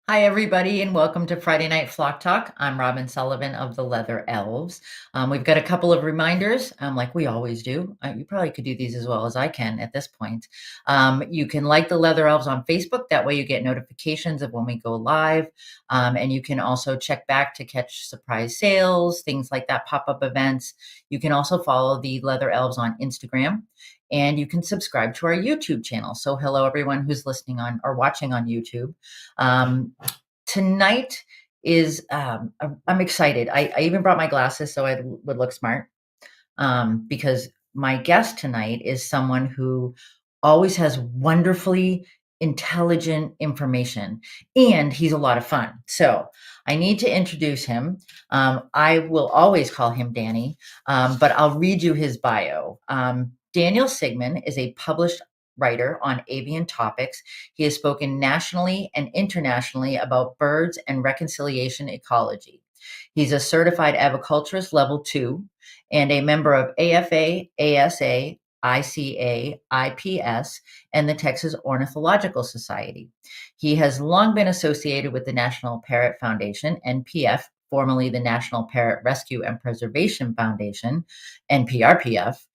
Hi, everybody, and welcome to Friday Night Flock Talk. I'm Robin Sullivan of the Leather Elves. We've got a couple of reminders, like we always do. You probably could do these as well as I can at this point. You can like the Leather Elves on Facebook. That way you get notifications of when we go live. And you can also check back to catch surprise sales, things like that, pop-up events. You can also follow the Leather Elves on Instagram. And you can subscribe to our YouTube channel. So hello, everyone who's listening on or watching on YouTube. Tonight is I'm excited. I even brought my glasses so I would look smart, because my guest tonight is someone who always has wonderfully intelligent information, and he's a lot of fun. So I need to introduce him. I will always call him Danny, but I'll read you his bio. Daniel Sigmon is a published writer on avian topics. He has spoken nationally and internationally about birds and reconciliation ecology. He's a certified aviculturist level 2 and a member of AFA, ASA, ICA, IPS, and the Texas Ornithological Society. He has long been associated with the National Parrot Foundation, NPF, formerly the National Parrot Rescue and Preservation Foundation, NPRPF,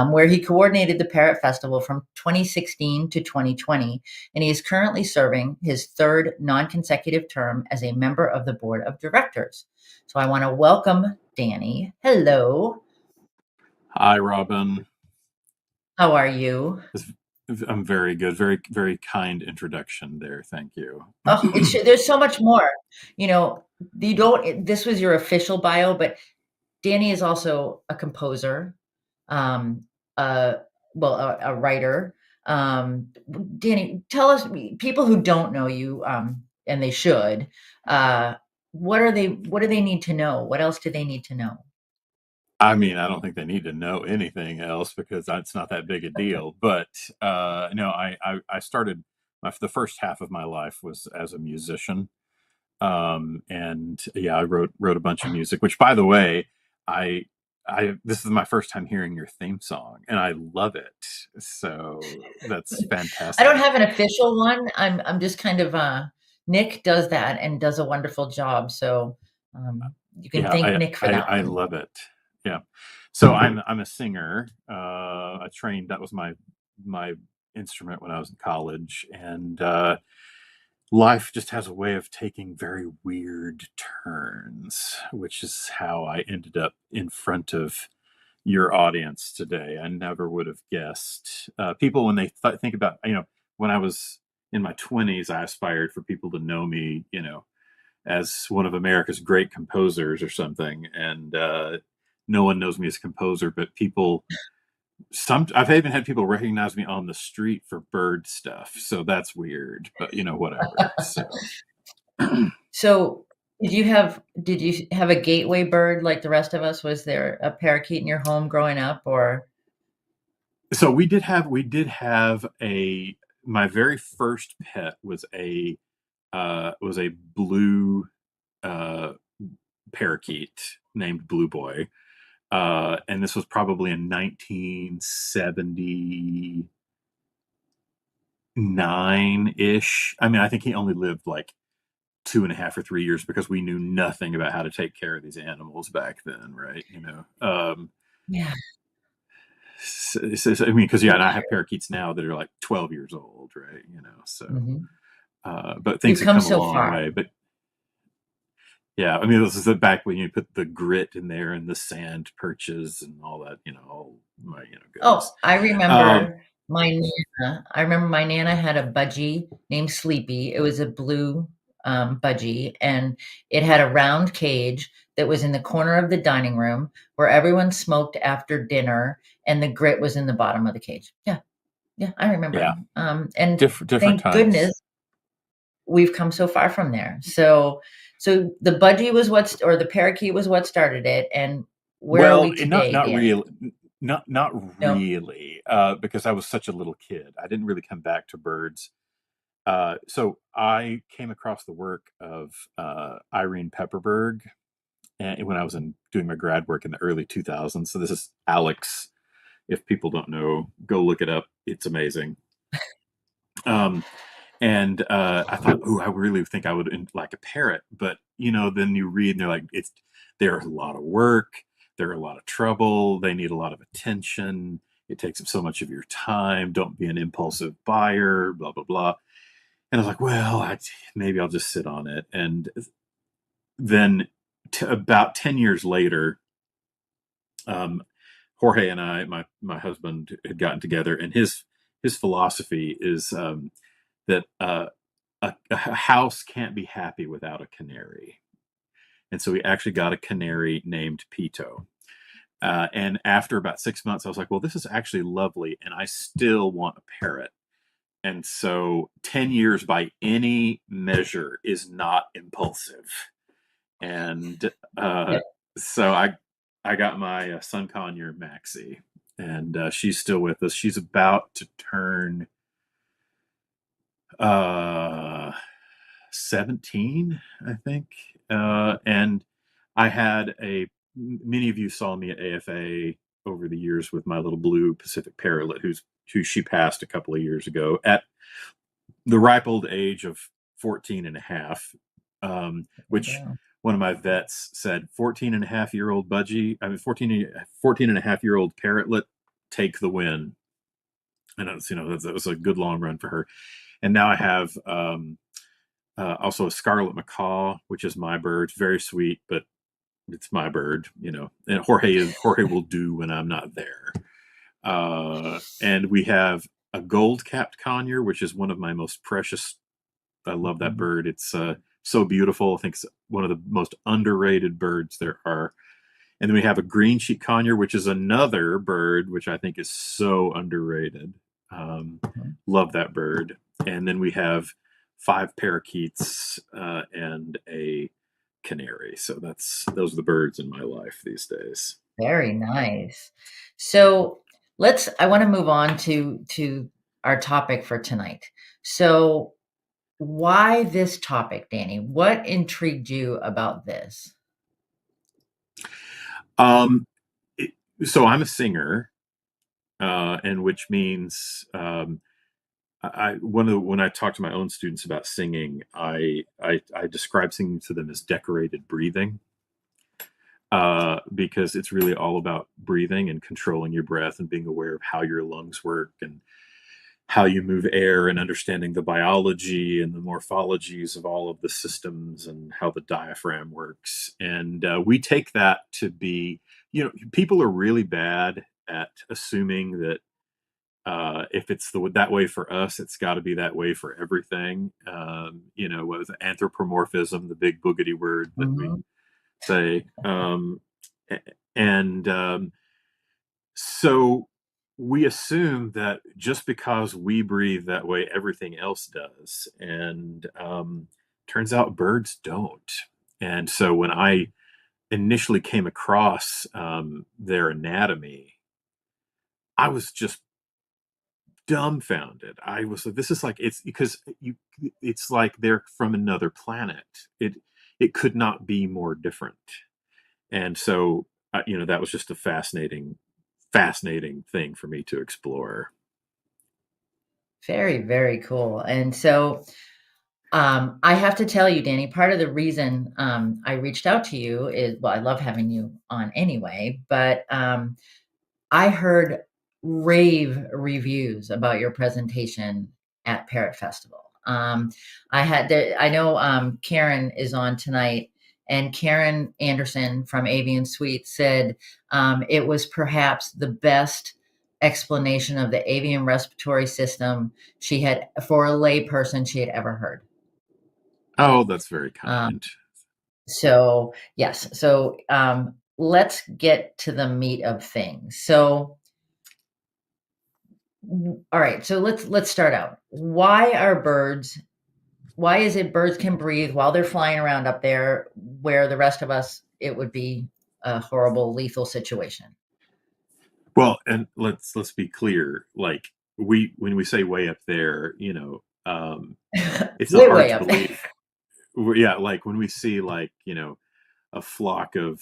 where he coordinated the Parrot Festival from 2016 to 2020, and he is currently serving his third non-consecutive term as a member of the board of directors. So I want to welcome Danny. Hello. Hi, Robin. How are you? I'm very good. Very, very kind introduction there. Thank you. Oh, there's so much more. You know, you don't. This was your official bio, but Danny is also a composer, um, uh, a writer. Danny, tell us, people who don't know you, and they should. Uh, what are they? What do they need to know? What else do they need to know? I mean, I don't think they need to know anything else because it's not that big a deal. But no, I started the first half of my life was as a musician, and yeah, I wrote a bunch of music. Which, by the way, I I this is my first time hearing your theme song, and I love it. So that's I don't fantastic. have an official one. I'm just kind of Nick does that and does a wonderful job. So you can Yeah, thank I, Nick for I that I one. love it. Yeah. So I'm a singer. I trained that was my instrument when I was in college, and life just has a way of taking very weird turns, which is how I ended up in front of your audience today. I never would have guessed. People when they think about when I was in my 20s, I aspired for people to know me, as one of America's great composers or something. And no one knows me as a composer, but I've even had people recognize me on the street for bird stuff. So that's weird, but whatever. So, So did you have a gateway bird like the rest of us? Was there a parakeet in your home growing up or so we did have my very first pet was a blue uh, parakeet named Blue Boy. And this was probably in 1979 ish. I mean, I think he only lived like 2.5 or 3 years because we knew nothing about how to take care of these animals back then, right? yeah. I mean, because yeah, and I have parakeets now that are like 12 years old, right? So, Mhm. but things You've have come come a so long far. way. But yeah, I mean, this is the back when you put the grit in there and the sand perches and all that, all my, Oh, goodness. I Um, remember my Nana. I remember my Nana had a budgie named Sleepy. It was a blue budgie, and it had a round cage that was in the corner of the dining room where everyone smoked after dinner, and the grit was in the bottom of the cage. Yeah, yeah, I yeah, remember. And different thank times. goodness we've come so far from there. So the budgie was or the parakeet was what started it, and where are Well, we not today, not Danny? real, not No. really, because I was such a little kid. I didn't really come back to birds. So I came across the work of Irene Pepperberg when I was doing my grad work in the early 2000s. So this is Alex. If people don't know, go look it up. It's amazing. Um, And I thought, oh, I really think I would like a parrot. But then you read, and they're like, they're a lot of work, they're a lot of trouble, they need a lot of attention. It takes up so much of your time. Don't be an impulsive buyer. Blah blah blah. And I was like, well, maybe I'll just sit on it. And then, about 10 years later, um, Jorge and I, my husband, had gotten together, and his philosophy is that a house can't be happy without a canary. And so we actually got a canary named Pito. And after about 6 months, I was like, well, this is actually lovely, and I still want a parrot. And so 10 years by any measure is not impulsive. And Yeah. so I got my Sun Conure Maxie, and she's still with us. She's about to turn uh 17, I think. And I had many of you saw me at AFA over the years with my little blue Pacific parrotlet, who she passed a couple of years ago at the ripe old age of 14 and a half, which Yeah. one of my vets said, 14 and a half year old budgie, I mean, 14 and a half year old parrotlet, take the win. And that was a good long run for her. And now I have also a scarlet macaw, which is my bird. It's very sweet, but it's my bird, And Jorge will do when I'm not there. And we have a gold-capped conure, which is one of my most precious. I love that Mhm. bird. It's so beautiful. I think it's one of the most underrated birds there are. And then we have a green cheek conure, which is another bird which I think is so underrated. Um, Mhm. Love that bird. And then we have five parakeets and a canary. So those are the birds in my life these days. Very nice. So I want to move on to our topic for tonight. So why this topic, Danny? What intrigued you about this? Um, it, so I'm a singer, and which means when I talk to my own students about singing, I describe singing to them as decorated breathing, because it's really all about breathing and controlling your breath and being aware of how your lungs work and how you move air and understanding the biology and the morphologies of all of the systems and how the diaphragm works. And we take that to be, people are really bad at assuming that if it's that way for us, it's got to be that way for everything. With anthropomorphism, the big boogity word that we Mhm. say. And So we assume that just because we breathe that way, everything else does. And turns out birds don't. And so when I initially came across their anatomy, I was just dumbfounded. I was like, this is like, it's because it's like they're from another planet. It could not be more different. And so that was just a fascinating thing for me to explore. Very, very cool. And so I have to tell you, Danny, part of the reason I reached out to you is, well, I love having you on anyway, but I heard rave reviews about your presentation at Parrot Festival. I know Karen is on tonight, and Karen Anderson from Avian Suite said it was perhaps the best explanation of the avian respiratory system she had for a layperson she had ever heard. Oh, that's very Um, kind. so yes, so let's get to the meat of things. So all right, so let's start out. Why is it birds can breathe while they're flying around up there where the rest of us it would be a horrible lethal situation? Well, and let's be clear. Like, when we say way up there, it's not Way, hard way to up there. believe. Yeah, like when we see, like, a flock of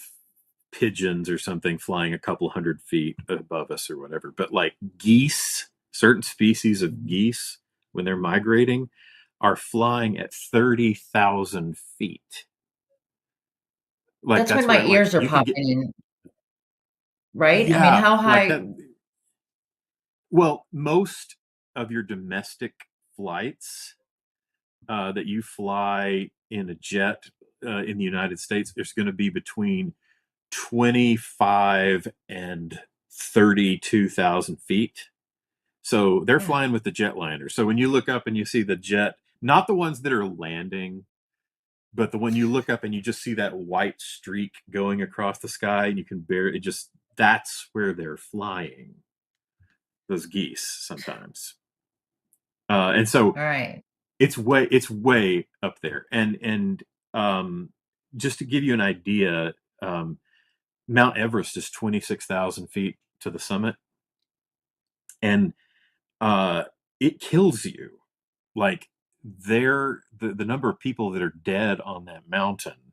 pigeons or something flying a couple hundred feet above us or whatever. But like geese, certain species of Mhm. geese, when they're migrating, are flying at 30,000 feet. Like That's when that's my where like ears are you can get, popping in, right? I mean, yeah, how like high? that. Well, most of your domestic flights that you fly in a jet in the United States is going to be between 25 and 32,000 feet. So they're Yeah. flying with the jetliner. So when you look up and you see the jet, not the ones that are landing, but the when you look up and you just see that white streak going across the sky and you can barely, it just, that's where they're flying, those geese sometimes. And so All right. it's way up there. And um, just to give you an idea, um, Mount Everest is 26,000 feet to the summit, and uh, it kills you. Like the number of people that are dead on that mountain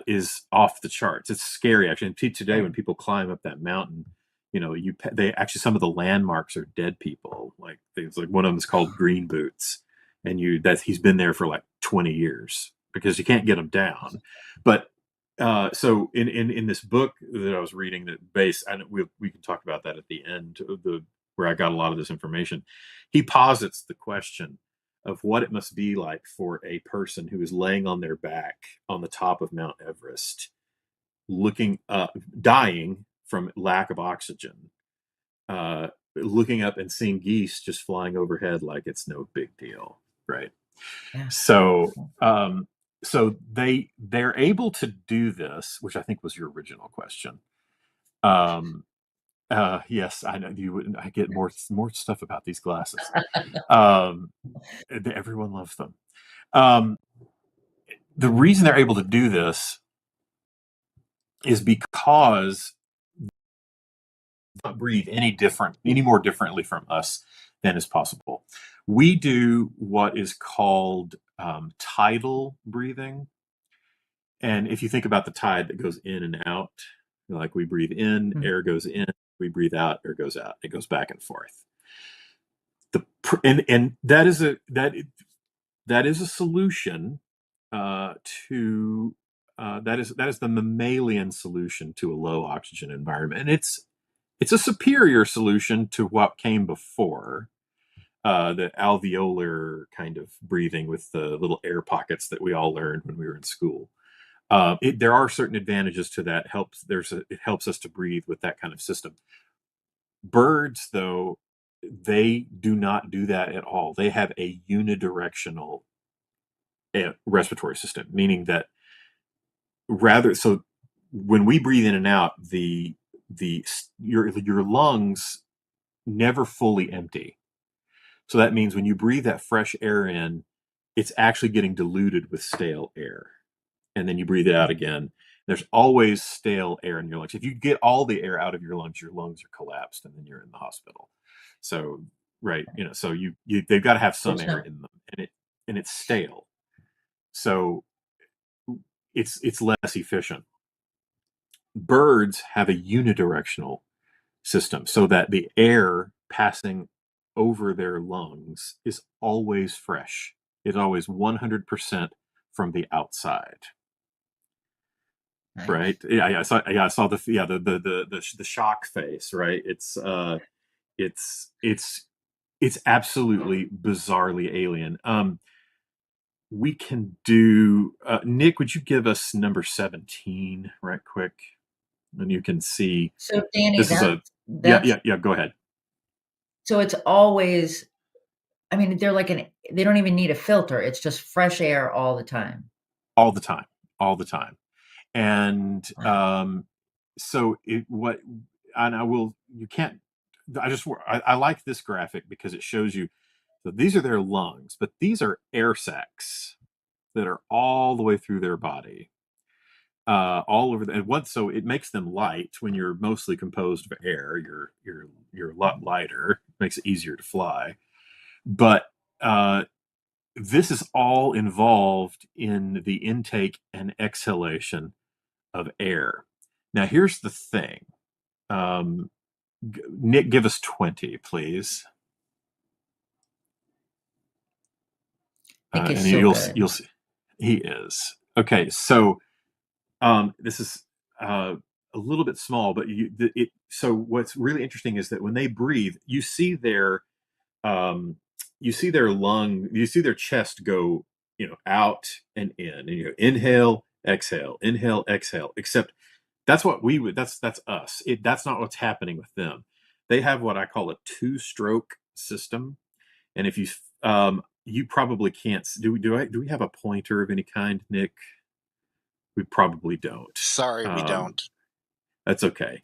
is off the charts. It's scary actually. And today, when Sure. people climb up that mountain, you know, they actually, some of the landmarks are dead people. Like things like one of them is called Green Boots, and he's been there for like 20 years because you can't get him down. But so in this book that I was reading, that base, and we can talk about that at the end of the where I got a lot of this information. He posits the question of what it must be like for a person who is laying on their back on the top of Mount Everest, looking up, dying from lack of oxygen, looking up and seeing geese just flying overhead like it's no big deal, right? Yeah. So, so they're able to do this, which I think was your original question. Um, yes, I know you would. I get more stuff about these glasses. Um, everyone loves them. Um, the reason they're able to do this is because they don't breathe any more differently from us than is possible. We do what is called tidal breathing. And if you think about the tide that goes in and out, like we breathe in, Mhm. air goes in, we breathe out, air goes out. It goes back and forth. And that is a solution uh, to that is the mammalian solution to a low oxygen environment, and it's a superior solution to what came before, the alveolar kind of breathing with the little air pockets that we all learned when we were in school. There are certain advantages to that. It helps us to breathe with that kind of system. Birds, though, they do not do that at all. They have a unidirectional respiratory system, meaning that rather so when we breathe in and out, the your lungs never fully empty. So that means when you breathe that fresh air in, it's actually getting diluted with stale air. And then you breathe it out again. There's always stale air in your lungs. If you get all the air out of your lungs are collapsed, and then you're in the hospital. So, right, so they've got to have Good some to air know. in them, and it's stale. So it's less efficient. Birds have a unidirectional system so that the air passing over their lungs is always fresh. It's always 100% from the outside. Right? Nice. I saw the shock face, right? It's it's it's absolutely bizarrely alien. We can do Nick, would you give us number 17 right quick? And you can see So Danny, this is that's a yeah, that's yeah, yeah, go ahead. so it's always, I mean, they don't even need a filter. It's just fresh air all the time. All the time. All the time. And Wow. so it what and I will you can't I like this graphic because it shows you, so these are their lungs, but these are air sacs that are all the way through their body, all over and once, so it makes them light. When you're mostly composed of air, you're a lot lighter, makes it easier to fly. But this is all involved in the intake and exhalation of air. Now here's the thing. um, Nick, give us 20, please. think and is so you'll good. see he is okay. So this is a little bit small, but so what's really interesting is that when they breathe, um, you see their chest go, out and in, and you go inhale, exhale. Except that's us. That's not what's happening with them. They have what I call a two-stroke system, and if you probably can't. Do we have a pointer of any kind, Nick? We probably don't. Sorry, we Um, don't. that's okay.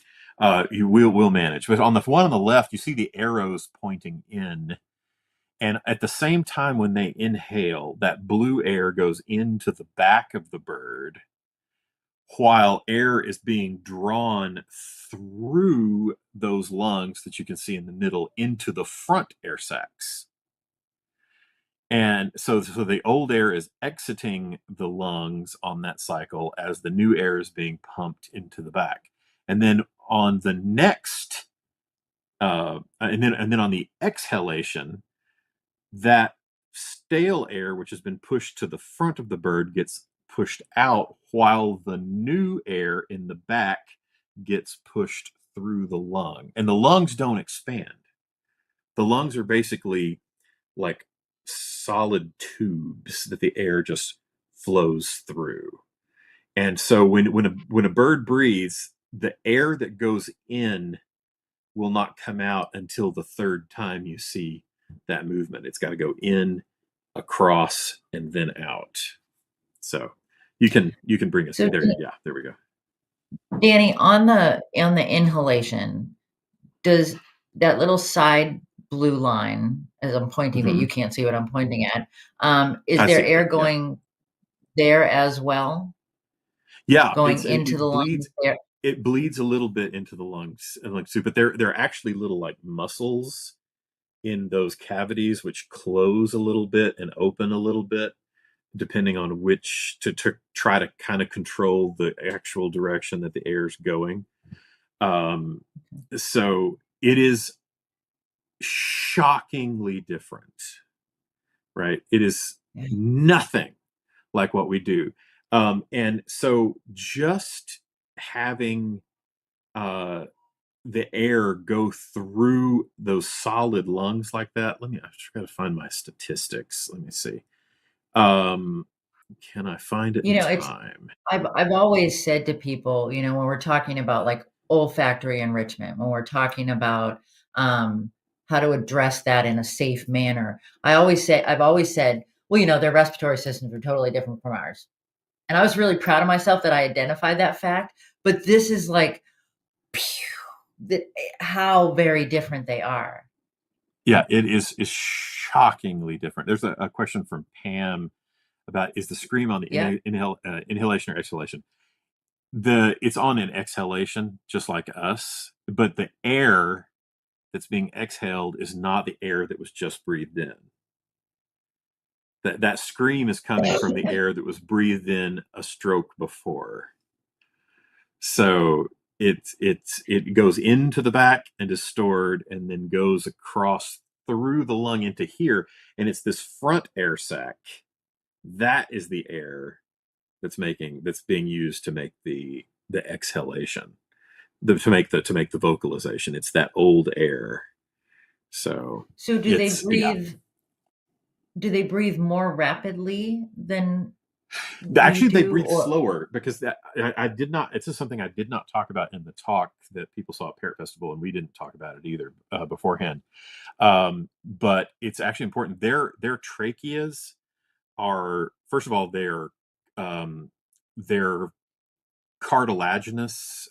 You will manage. But on the one on the left, you see the arrows pointing in, and at the same time, when they inhale, that blue air goes into the back of the bird, while air is being drawn through those lungs that you can see in the middle into the front air sacs. And so the old air is exiting the lungs on that cycle as the new air is being pumped into the back. And then on the next, and then on the exhalation, that stale air, which has been pushed to the front of the bird, gets pushed out, while the new air in the back gets pushed through the lung. And the lungs don't expand. The lungs are basically like solid tubes that the air just flows through. And so when a bird breathes, the air that goes in will not come out until the third time you see that movement. It's got to go in, across, and then out. So you can bring us So there. Yeah, there we go. Danny, on the inhalation, does that little side blue line, as I'm pointing, that Mm-hmm. you can't see what I'm pointing at, is I there see it. air Yeah, going there as well? yeah. Going into the lungs there? It bleeds a little bit into the lungs and like soup, but they're actually little like muscles in those cavities which close a little bit and open a little bit depending on which to try to kind of control the actual direction that the air is going. Um, so it is shockingly different, right? It is Yeah. nothing like what we do. And so just having uh, the air go through those solid lungs like that. I try to find my statistics. Let me see. Um, can I find it You in know, it's time? I've always said to people, when we're talking about, like, olfactory enrichment, when we're talking about, um, how to address that in a safe manner, I've always said, "Well, their respiratory systems are totally different from ours." And I was really proud of myself that I identified that fact, but this is like, phew, how very different they are. Yeah, it is shockingly different. There's a question from Pam about is the scream on the Yeah. inhalation or exhalation? It's on an exhalation, just like us, but the air that's being exhaled is not the air that was just breathed in. That scream is coming from the air that was breathed in a stroke before. So it goes into the back and is stored, and then goes across through the lung into here, and it's this front air sac that is the air that's being used to make the exhalation, to make the vocalization. It's that old air. So So it's yeah. do they breathe more rapidly than we Actually, they do, breathe or slower because I did not. It's just something I did not talk about in the talk that people saw at Parrot Festival, and we didn't talk about it either beforehand. But it's actually important. Their tracheas are, first of all, they're cartilaginous,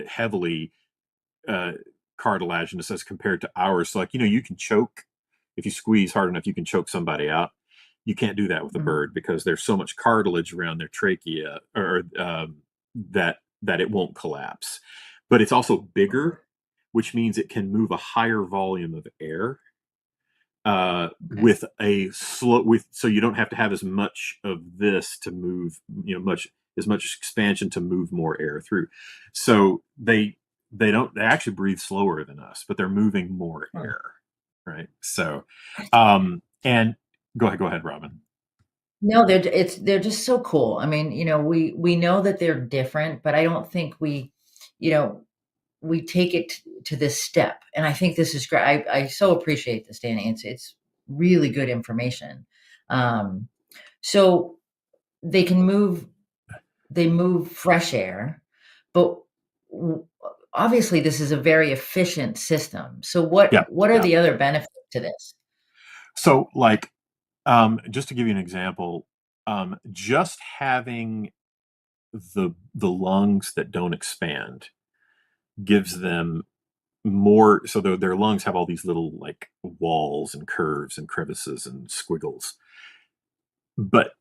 heavily uh, cartilaginous as compared to ours. So, like, you can choke if you squeeze hard enough. You can choke somebody out. You can't do that with a Mhm. bird because there's so much cartilage around their trachea, or that it won't collapse. But it's also bigger, which means it can move a higher volume of air Okay. with a slow with so you don't have to have as much of this to move, as much expansion to move more air through. So they actually breathe slower than us, but they're moving more Huh. air, right? So and go ahead, Robin. No, they're just so cool. I mean, we know that they're different, but I don't think you know, we take it to this step. And I think this is great. I so appreciate this, Danny. It's really good information. Um, so they can move they move fresh air, but w- obviously this is a very efficient system. So Yeah, what are yeah. the other benefits to this? So, like, just to give you an example, just having the lungs that don't expand gives them more. So their lungs have all these little like walls and curves and crevices and squiggles, but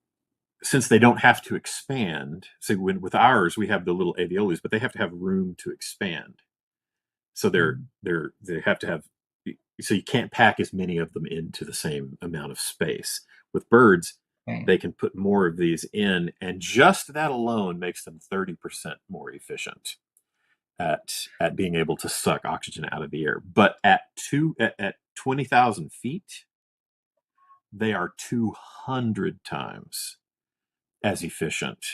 since they don't have to expand, so with ours we have the little alveoli, but they have to have room to expand. So Mhm. they have to have, so you can't pack as many of them into the same amount of space. With birds, Right. they can put more of these in, and just that alone makes them 30% more efficient at being able to suck oxygen out of the air. But at 20,000 feet, they are 200 times as efficient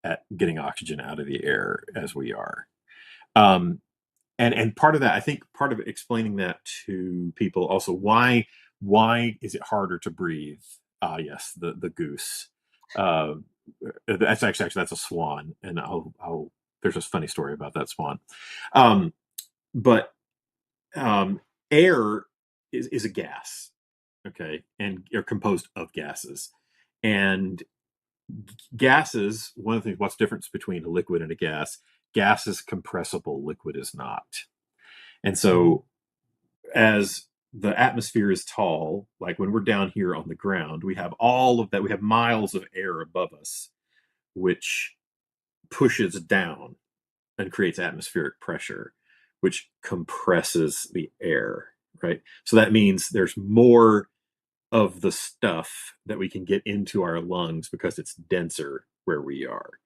at getting oxygen out of the air as we are. Um, and part of that, I think, part of explaining that to people also, why is it harder to breathe? Ah, yes, the goose. Uh, that's actually that's a swan, and I'll there's a funny story about that swan. Um, but air is a gas, okay, and are composed of gases, and gases. One of the things, what's the difference between a liquid and a gas? Gas is compressible, liquid is not. And Mhm. so as the atmosphere is tall, like when we're down here on the ground, we have all of that. We have miles of air above us, which pushes down and creates atmospheric pressure, which compresses the air, right? So that means there's more of the stuff that we can get into our lungs because it's denser where we are.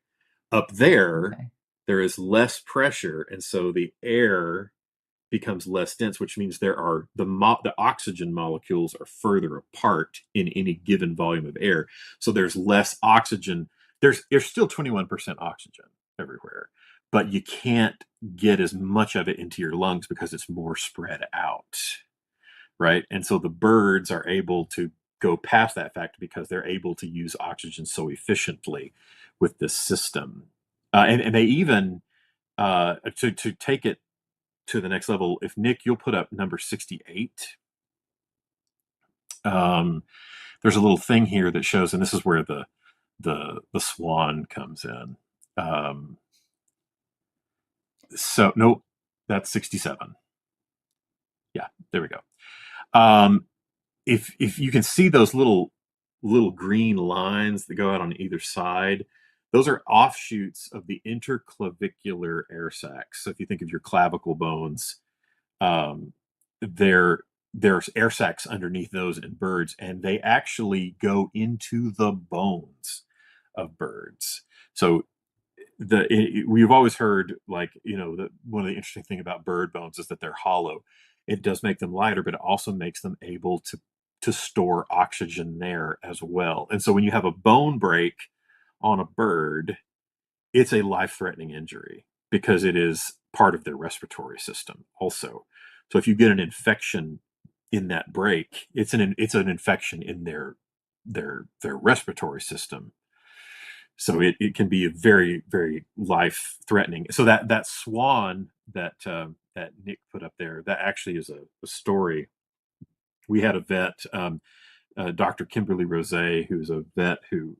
Up there, Okay. there is less pressure, and so the air becomes less dense, which means the oxygen molecules are further apart in any given volume of air. So there's less oxygen. There's still 21% oxygen everywhere, but you can't get as much of it into your lungs because it's more spread out, right? And so the birds are able to go past that fact because they're able to use oxygen so efficiently with this system. And they even to take it to the next level. If Nick, you'll put up number 68. Um, there's a little thing here that shows, and this is where the swan comes in. So no, that's 67. Yeah, there we go. Um, if you can see those little green lines that go out on either side, those are offshoots of the interclavicular air sacs. So if you think of your clavicle bones, um, there there's air sacs underneath those in birds, and they actually go into the bones of birds. So we've always heard, like, that one of the interesting thing about bird bones is that they're hollow. It does make them lighter, but it also makes them able to store oxygen there as well. And so when you have a bone break on a bird, it's a life-threatening injury because it is part of their respiratory system also. So if you get an infection in that break, it's an infection in their respiratory system. So it can be a very, very life-threatening. So that swan that Nick put up there, that actually is a story. We had a vet, Dr. Kimberly Rose, who's a vet who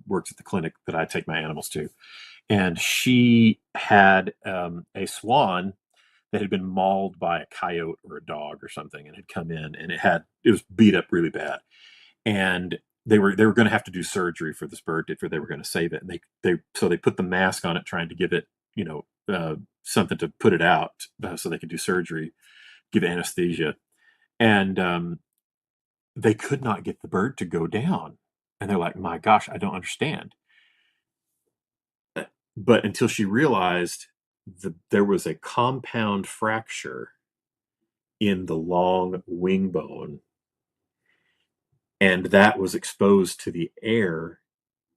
works at the clinic that I take my animals to, and she had a swan that had been mauled by a coyote or a dog or something, and had come in, and it was beat up really bad, and they were going to have to do surgery for this bird if they were going to save it, and they put the mask on it, trying to give it something to put it out, so they could do surgery, give anesthesia, and they could not get the bird to go down, and they're like, my gosh, I don't understand. But until she realized there was a compound fracture in the long wing bone, and that was exposed to the air,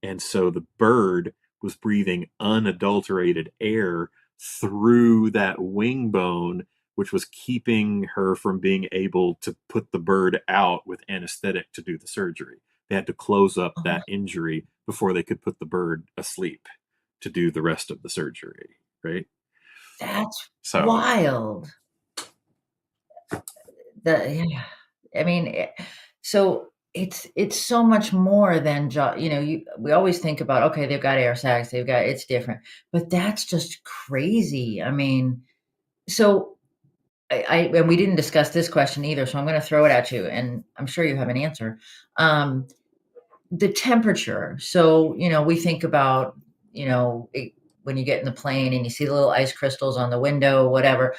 and so the bird was breathing unadulterated air through that wing bone, which was keeping her from being able to put the bird out with anesthetic to do the surgery. They had to close up Oh, that injury before they could put the bird asleep to do the rest of the surgery, right? that's So, wild. Yeah. I mean, so it's so much more than we always think about, okay, they've got air sacs, it's different, but that's just crazy. I mean, so I and we didn't discuss this question either, so I'm gonna throw it at you, and I'm sure you have an answer. Um, the temperature. So, we think about, when you get in the plane and you see the little ice crystals on the window, whatever.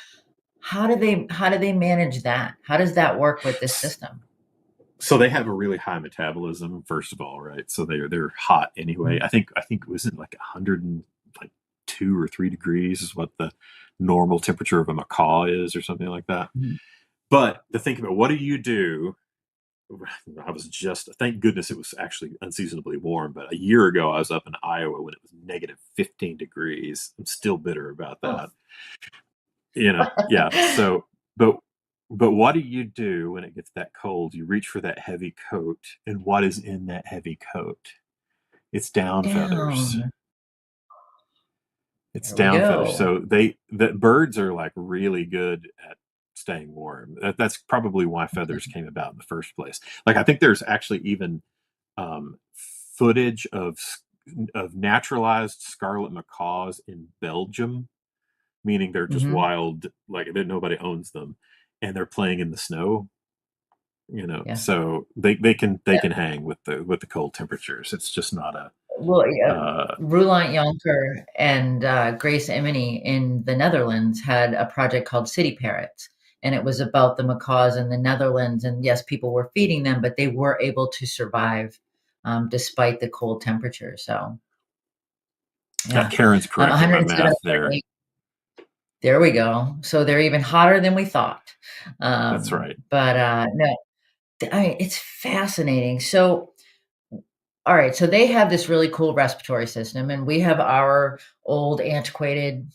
How do they manage that? How does that work with this system? so they have a really high metabolism, first of all, right? So they're hot anyway. Mhm, I think it was in like 100 and like 2 or 3 degrees is what the normal temperature of a macaw is, or something like that. mhm. But to think about, what do you do? I was just, thank goodness it was actually unseasonably warm. But a year ago, I was up in Iowa when it was negative 15 degrees. I'm still bitter about Oh. that. Yeah. So, but what do you do when it gets that cold? You reach for that heavy coat, and what is in that heavy coat? It's down feathers. Down. It's There we down feathers. go. So the birds are like really good at staying warm. That's probably why feathers came about in the first place. Like, I think there's actually even footage of naturalized scarlet macaws in Belgium, meaning they're just Mhm. wild, like nobody owns them, and they're playing in the snow. Yeah. So they can hang with the cold temperatures. It's just not a Well, yeah, uh, Roelant Jonker and, Grace Emeny in the Netherlands had a project called City Parrots, and it was about the macaws in the Netherlands, and yes, people were feeding them, but they were able to survive, despite the cold temperatures, so, yeah. Karen's correct in my 107, math there. there we go. So they're even hotter than we thought. That's right. But, no, it's fascinating. So, all right, so they have this really cool respiratory system, and we have our old, antiquated,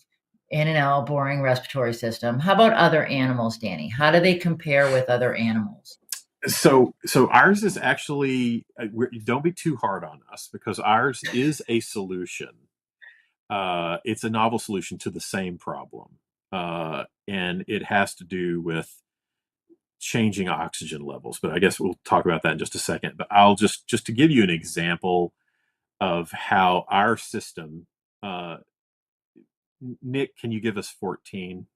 in and out, boring respiratory system. How about other animals, Danny? How do they compare with other animals? So ours is actually, don't be too hard on us, because ours is a solution. It's a novel solution to the same problem, and it has to do with changing oxygen levels. But I guess we'll talk about that in just a second. But I'll just to give you an example of how our system. Nick, can you give us 14?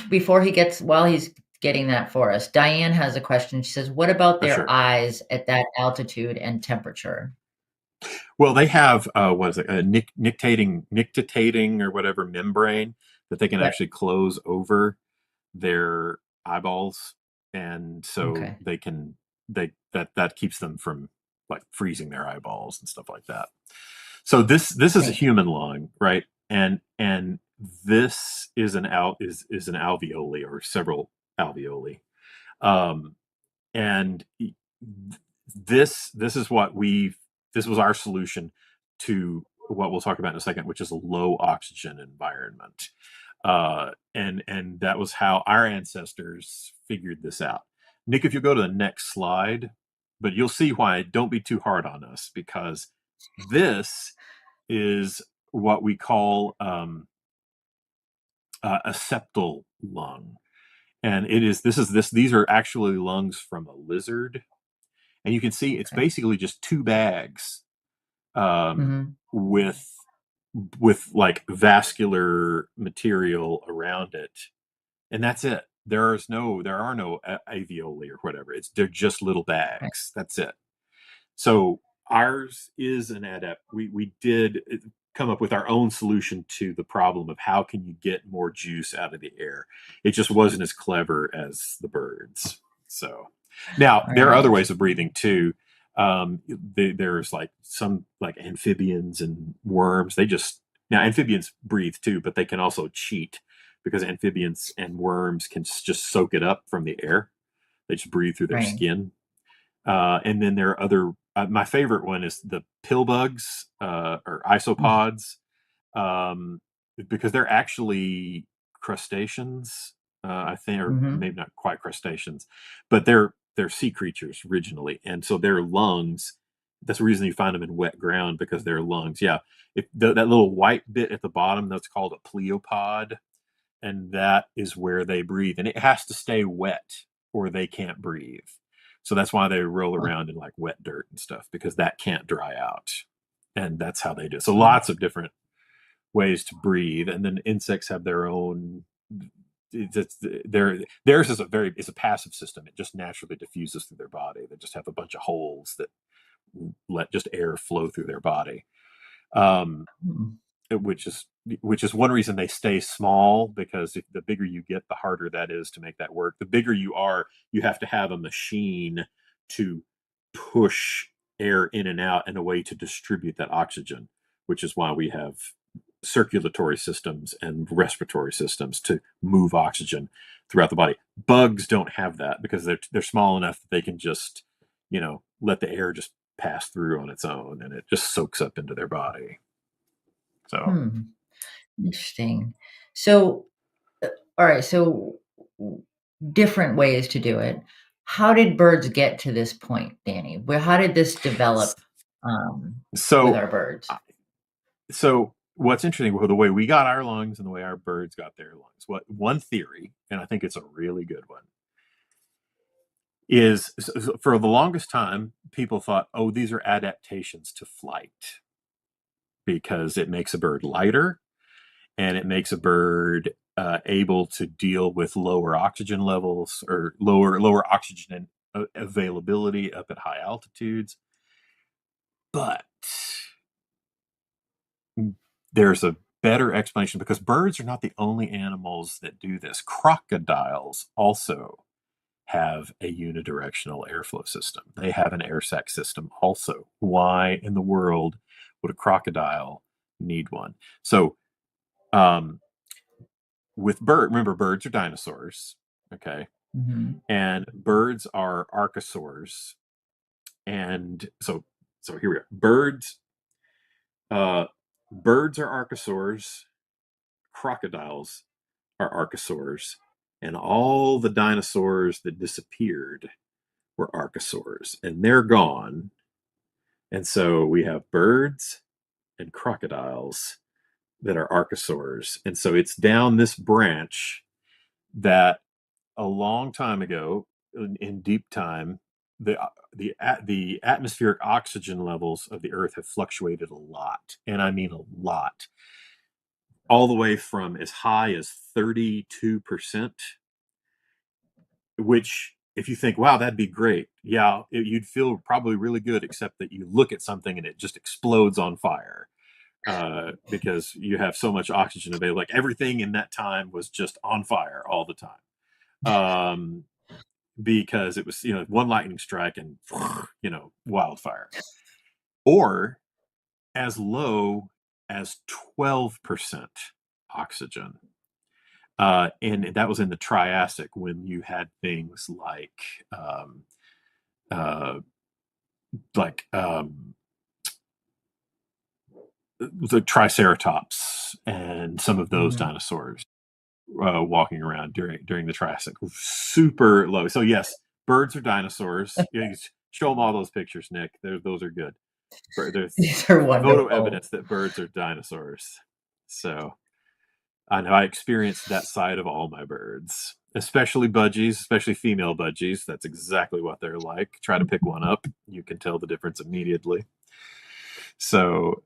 Before he gets while he's getting that for us, Diane has a question. She says, "What about Oh, their sure. eyes at that altitude and temperature?" Well, they have what is it, a nictitating or whatever membrane that they can Yep. actually close over their eyeballs, and so Okay. they can they that keeps them from like freezing their eyeballs and stuff like that. So this is a Great. human lung, right? And this is an alveoli, or several alveoli. Um, and this is what we this was our solution to what we'll talk about in a second, which is a low oxygen environment. And that was how our ancestors figured this out. Nick, if you go to the next slide, but you'll see why. Don't be too hard on us, because this is what we call a septal lung, and these are actually lungs from a lizard, and you can see it's Okay. basically just two bags, um, Mhm. with like vascular material around it, and that's it. There are no alveoli or whatever. They're just little Okay. bags. That's it. So ours is an adapt. We did come up with our own solution to the problem of how can you get more juice out of the air. It just wasn't as clever as the birds. So now All there are other right. ways of breathing too. There's like some like amphibians and worms. Now amphibians breathe too, but they can also cheat, because amphibians and worms can just soak it up from the air. They just breathe through their Right. skin. And then there are other. My favorite one is the pill bugs or isopods, um, because they're actually crustaceans. I think, or Mm-hmm. maybe not quite crustaceans, but they're sea creatures originally, and so their lungs. That's the reason you find them in wet ground because their lungs. Yeah, if that little white bit at the bottom, that's called a pleopod, and that is where they breathe, and it has to stay wet or they can't breathe. So that's why they roll around in like wet dirt and stuff, because that can't dry out, and that's how they do it. So lots of different ways to breathe, and then insects have their own. It's theirs is a passive system. It just naturally diffuses through their body. They just have a bunch of holes that let just air flow through their body. um, Mm-hmm. which is one reason they stay small, because the bigger you get, the harder that is to make that work. The bigger you are, you have to have a machine to push air in and out and a way to distribute that oxygen, which is why we have circulatory systems and respiratory systems to move oxygen throughout the body. Bugs don't have that because they're small enough that they can just, let the air just pass through on its own, and it just soaks up into their body. So Hmm. Interesting. So, all right. So, w- different ways to do it. How did birds get to this point, Danny? Where how did this develop with so our birds? so what's interesting, well, the way we got our lungs and the way our birds got their lungs, what one theory, and I think it's a really good one, is for the longest time people thought, oh, these are adaptations to flight, because it makes a bird lighter and it makes a bird able to deal with lower oxygen levels, or lower oxygen availability up at high altitudes. But there's a better explanation, because birds are not the only animals that do this. Crocodiles also have a unidirectional airflow system. They have an air sac system also. Why in the world would a crocodile need one? So, um, remember, birds are dinosaurs, okay? Hmm. And birds are archosaurs. And so here we are. Uh, birds are archosaurs. Crocodiles are archosaurs, and all the dinosaurs that disappeared were archosaurs, and they're gone. And so we have birds and crocodiles that are archosaurs. And so it's down this branch that a long time ago, in deep time, the atmospheric oxygen levels of the Earth have fluctuated a lot, and I mean a lot, all the way from as high as 32%, which, if you think, wow, that'd be great, yeah, you'd feel probably really good, except that you look at something and it just explodes on fire, because you have so much oxygen available. Like everything in that time was just on fire all the time, because it was, one lightning strike and wildfire. Or as low as 12% oxygen. And that was in the Triassic, when you had things um, uh, like the Triceratops and some of those Hmm. dinosaurs walking around during the Triassic. Super low. So yes, birds are dinosaurs. You show them all those pictures, Nick. Those are good. There's These are photo wonderful. evidence that birds are dinosaurs. So I know I experienced that side of all my birds, especially budgies, especially female budgies. That's exactly what they're like. Try to pick one up, you can tell the difference immediately. So,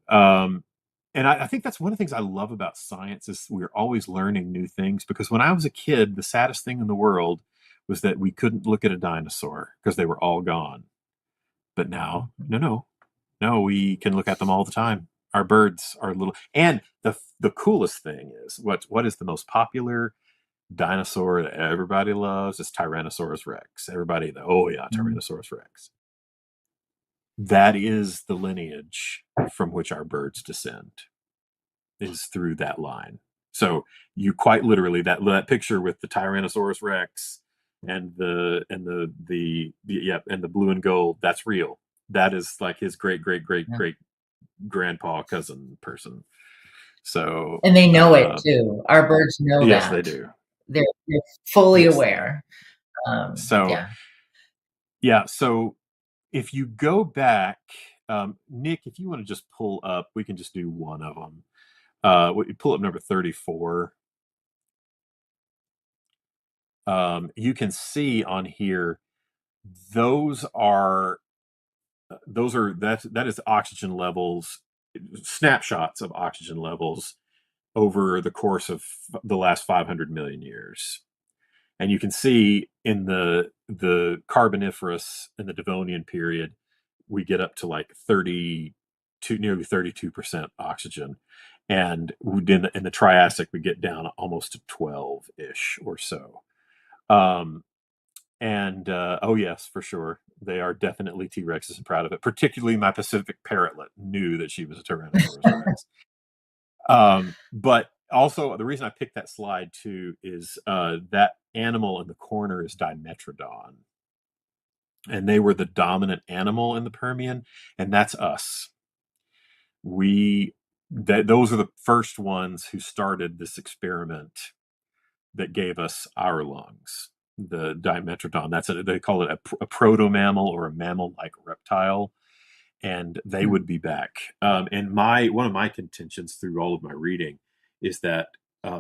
and I think that's one of the things I love about science, is we're always learning new things. Because when I was a kid, the saddest thing in the world was that we couldn't look at a dinosaur because they were all gone. But now, Mhm. no, we can look at them all the time. Our birds are little, and the coolest thing is, what is the most popular dinosaur that everybody loves? Is Tyrannosaurus Rex. Everybody, oh yeah, Mhm. Tyrannosaurus Rex. That is the lineage from which our birds descend, is through that line. So you quite literally, that picture with the Tyrannosaurus Rex and the blue and gold, that's real. That is like his great great great Yeah. great grandpa cousin person. So And they know it too. Our birds know yes, they that. do. They're fully Yes, they do. aware. So Yeah. yeah, so if you go back, Nick, if you want to just pull up, we can just do one of them. Pull up number 34. You can see on here, those are that is oxygen levels, snapshots of oxygen levels over the course of the last 500 million years. And you can see in the Carboniferous and the Devonian period, we get up to like 32, nearly 32% oxygen. And in the Triassic, we get down almost to 12-ish or so. Um, and oh yes, for sure, they are definitely T Rexes and proud of it. Particularly my Pacific parrotlet knew that she was a Tyrannosaurus Rex. But also the reason I picked that slide too is that animal in the corner is Dimetrodon, and they were the dominant animal in the Permian, and that's us. Those are the first ones who started this experiment that gave us our lungs. The Dimetrodon, they call it a proto mammal or a mammal like reptile, and they Hmm. would be back. And one of my contentions through all of my reading is that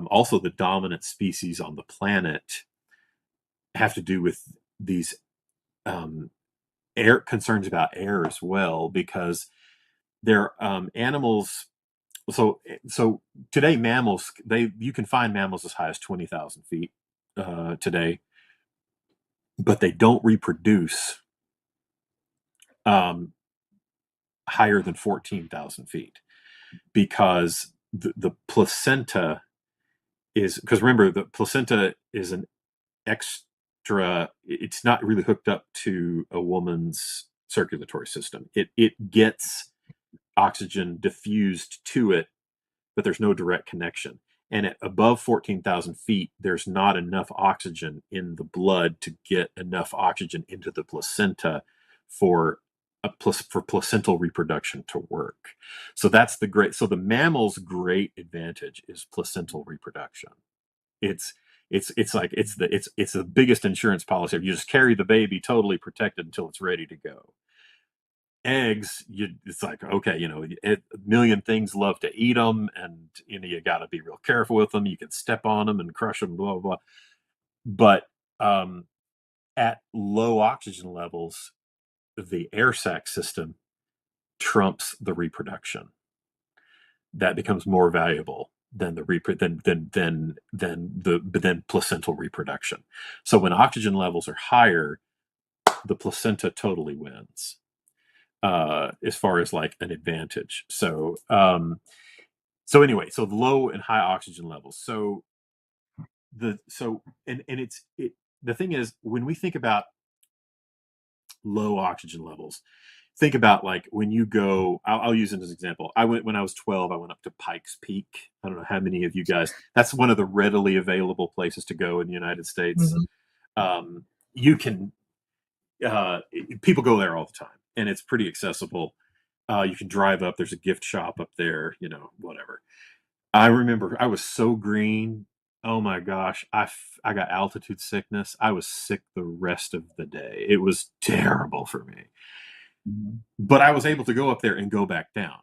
also the dominant species on the planet have to do with these um, air concerns about air as well, because they're animals. So today, mammals, you can find mammals as high as 20,000 feet today, but they don't reproduce um, higher than 14,000 feet, because the placenta is, because remember, the placenta is an extra, it's not really hooked up to a woman's circulatory system. It gets oxygen diffused to it, but there's no direct connection. And at above 14,000 feet, there's not enough oxygen in the blood to get enough oxygen into the placenta for for placental reproduction to work. So the mammal's great advantage is placental reproduction. It's it's the biggest insurance policy. You just carry the baby totally protected until it's ready to go. Eggs, it's like, okay, a million things love to eat them, and you got to be real careful with them. You can step on them and crush them, blah blah blah. But um, at low oxygen levels, the air sac system trumps the reproduction. That becomes more valuable than than placental reproduction. So when oxygen levels are higher, the placenta totally wins as far as like an advantage. So anyway, so low and high oxygen levels. So the so and the thing is, when we think about low oxygen levels, think about like when you go, I'll use it as an example. When I was 12, I went up to Pikes Peak. I don't know how many of you guys, that's one of the readily available places to go in the United States. Hmm. You can uh, People go there all the time, and it's pretty accessible. You can drive up. There's a gift shop up there. Whatever. I remember I was so green. Oh my gosh, I got altitude sickness. I was sick the rest of the day. It was terrible for me. Hmm. But I was able to go up there and go back down.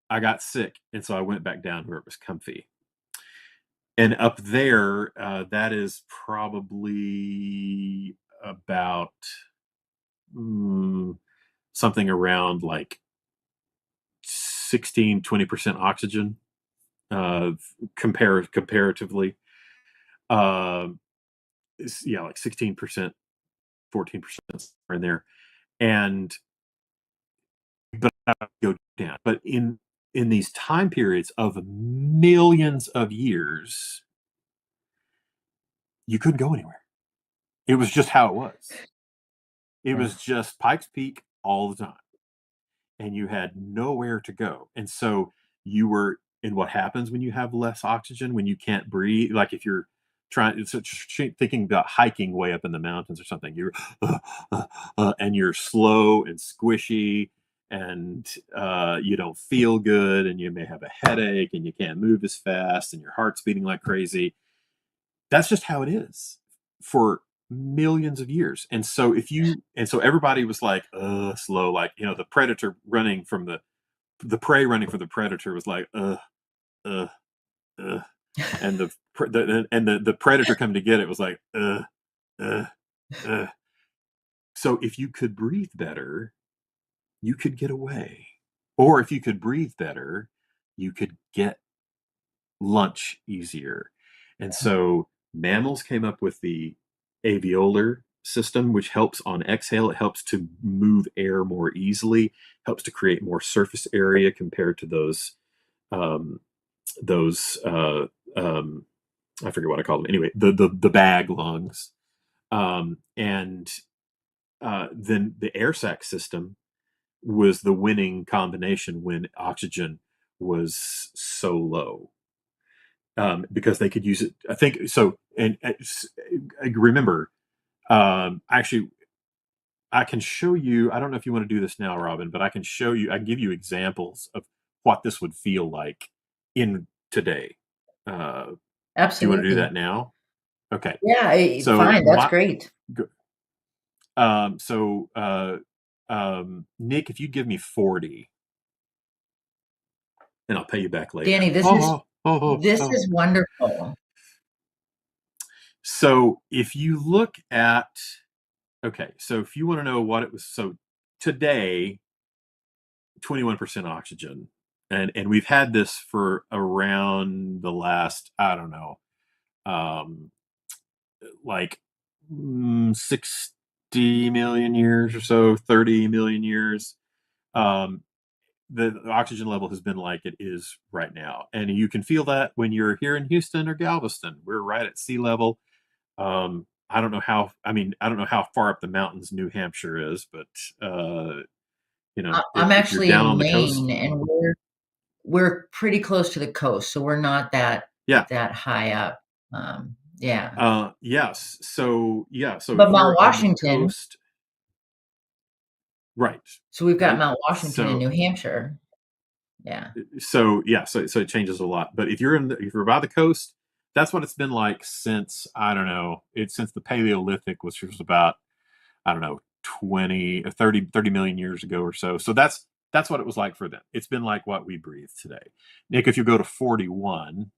I got sick, and so I went back down where it was comfy. And up there, that is probably about mm, something around like 16-20% oxygen, comparatively. Uh, yeah, like 16%, 14% in there. And but I would go down. But in these time periods of millions of years, you couldn't go anywhere. It was just how it was. It Yeah. was just Pikes Peak all the time, and you had nowhere to go. And so you were in what happens when you have less oxygen, when you can't breathe. Like if you're thinking about hiking way up in the mountains or something. You're and you're slow and squishy, and you don't feel good, and you may have a headache, and you can't move as fast, and your heart's beating like crazy. That's just how it is for millions of years. And so everybody was like, slow, like, the predator running from the prey running from the predator was like, uh, uh, and the predator coming to get it was like, uh, uh. So if you could breathe better, you could get away. Or if you could breathe better, you could get lunch easier. And so mammals came up with the alveolar system, which helps on exhale. It helps to move air more easily, helps to create more surface area compared to um, those I forget what I call them. Anyway, the bag lungs, and then the air sac system was the winning combination when oxygen was so low, because they could use it. I think so. And remember, actually, I can show you. I don't know if you want to do this now, Robin, but I can show you. I can give you examples of what this would feel like in today. Do you want to do Absolutely. that now? Okay. Yeah, So fine, that's great. so Nick, if you give me 40, and I'll pay you back later. Danny, this is Oh, oh, oh, this oh. is wonderful. So if you look at, okay, so if you want to know what it was, so today, 21% oxygen. And we've had this for around the last, I don't know, um, like 60 million years or so, 30 million years. Um, the oxygen level has been like it is right now. And you can feel that when you're here in Houston or Galveston. We're right at sea level. I don't know how far up the mountains New Hampshire is, but I'm if you're actually down in on the Maine, coast, and we're pretty close to the coast, so we're not yeah, that high up. Yeah. yes. So yeah, so But if Mount you're on the Washington, coast, right, so we've got right. Mount Washington in So New Hampshire. Yeah. so it changes a lot. But if you're by the coast, that's what it's been like since, I don't know, it's since the Paleolithic, which was about, I don't know, 20 or 30 million years ago or so. So that's what it was like for them. It's been like what we breathe today. Nick, if you go to 41,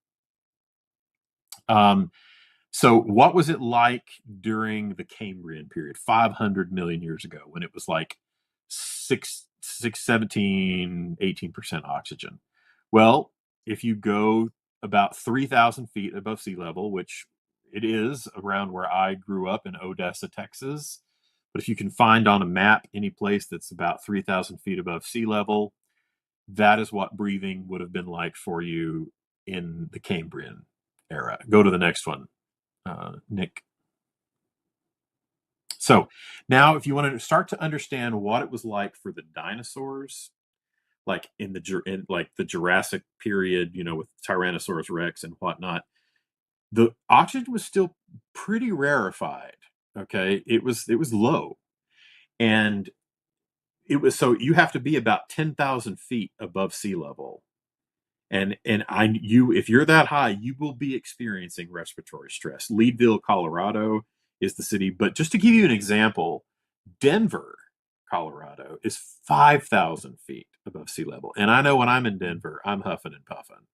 um, so what was it like during the Cambrian period, 500 million years ago, when it was like 18% oxygen? Well, if you go about 3,000 feet above sea level, which it is around where I grew up in Odessa, Texas, but if you can find on a map any place that's about 3,000 feet above sea level, that is what breathing would have been like for you in the Cambrian era. Go to the next one, Nick. So now, if you want to start to understand what it was like for the dinosaurs, like in like the Jurassic period, with Tyrannosaurus Rex and whatnot, the oxygen was still pretty rarefied. Okay, it was low, and it was, so you have to be about 10,000 feet above sea level, and if you're that high, you will be experiencing respiratory stress. Leadville, Colorado, is the city, but just to give you an example, Denver, Colorado, is 5,000 feet above sea level. And I know when I'm in Denver, I'm huffing and puffing.